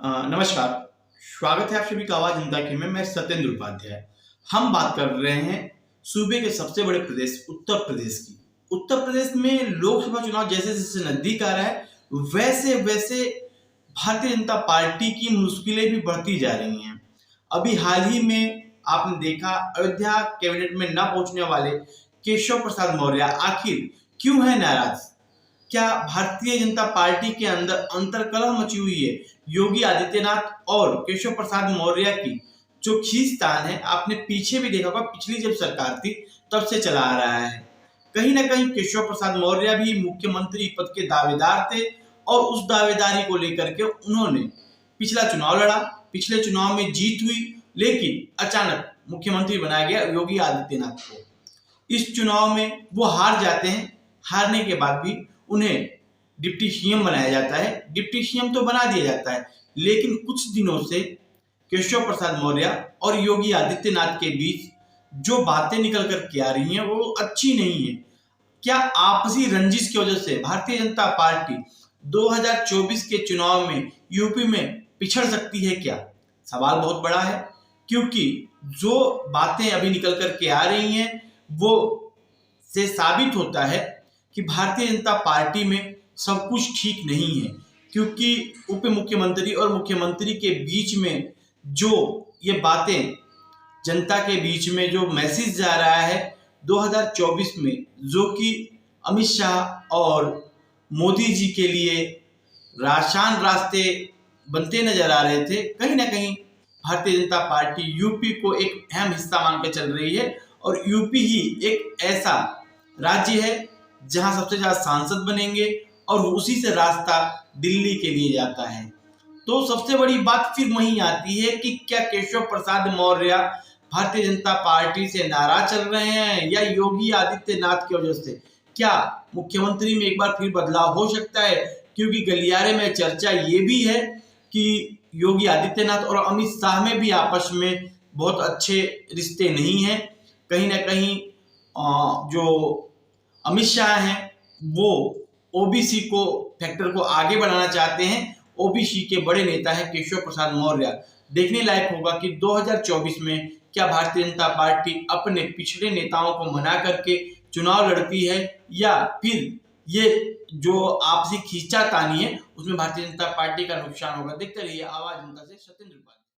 नमस्कार। स्वागत है आप सभी का आवाज जनता की में। मैं सत्येंद्र उपाध्याय। हम बात कर रहे हैं सूबे के सबसे बड़े प्रदेश उत्तर प्रदेश की। उत्तर प्रदेश में लोकसभा चुनाव जैसे जैसे नजदीक आ रहा है वैसे वैसे भारतीय जनता पार्टी की मुश्किलें भी बढ़ती जा रही हैं। अभी हाल ही में आपने देखा अयोध्या कैबिनेट में न पहुंचने वाले केशव प्रसाद मौर्य आखिर क्यों है नाराज। क्या भारतीय जनता पार्टी के अंदर अंतर्कलह मची हुई है। योगी आदित्यनाथ और केशव प्रसाद मौर्य की जो खींचतान है आपने पीछे भी देखा होगा, पिछली जब सरकार थी तब से चला आ रहा है। कहीं ना कहीं केशव प्रसाद मौर्य भी मुख्यमंत्री पद के दावेदार थे और उस दावेदारी को लेकर के उन्होंने पिछला चुनाव लड़ा। पिछले चुनाव में जीत हुई, लेकिन अचानक मुख्यमंत्री बनाया गया योगी आदित्यनाथ को। इस चुनाव में वो हार जाते हैं। हारने के बाद भी उन्हें डिप्टी सीएम बनाया जाता है। डिप्टी सीएम तो बना दिया जाता है, लेकिन कुछ दिनों से केशव प्रसाद मौर्य और योगी आदित्यनाथ के बीच जो बातें निकल कर के आ रही हैं वो अच्छी नहीं है। क्या आपसी रंजिश की वजह से भारतीय जनता पार्टी 2024 के चुनाव में यूपी में पिछड़ सकती है क्या? सवाल बहुत बड़ा है, क्योंकि जो बातें अभी निकल कर के आ रही हैं वो से साबित होता है कि भारतीय जनता पार्टी में सब कुछ ठीक नहीं है। क्योंकि उप मुख्यमंत्री और मुख्यमंत्री के बीच में जो ये बातें, जनता के बीच में जो मैसेज जा रहा है 2024 में, जो कि अमित शाह और मोदी जी के लिए आसान रास्ते बनते नजर आ रहे थे, कहीं ना कहीं भारतीय जनता पार्टी यूपी को एक अहम हिस्सा मानकर चल रही है। और यूपी ही एक ऐसा राज्य है जहां सबसे ज्यादा सांसद बनेंगे और उसी से रास्ता दिल्ली के लिए जाता है। तो सबसे बड़ी बात फिर वहीं आती है कि क्या केशव प्रसाद मौर्य भारतीय जनता पार्टी से नाराज चल रहे हैं या योगी आदित्यनाथ की वजह से? क्या मुख्यमंत्री में एक बार फिर बदलाव हो सकता है? क्योंकि गलियारे में चर्चा ये भी है कि योगी आदित्यनाथ और अमित शाह में भी आपस में बहुत अच्छे रिश्ते नहीं हैं। कहीं ना कहीं जो अमित शाह हैं वो ओबीसी को फैक्टर को आगे बढ़ाना चाहते हैं। ओबीसी के बड़े नेता हैं केशव प्रसाद मौर्य। देखने लायक होगा कि 2024 में क्या भारतीय जनता पार्टी अपने पिछड़े नेताओं को मना करके चुनाव लड़ती है या फिर ये जो आपसी खींचातानी है उसमें भारतीय जनता पार्टी का नुकसान होगा। देखते रहिए आवाज जनता से। सत्येंद्र उपाध्याय।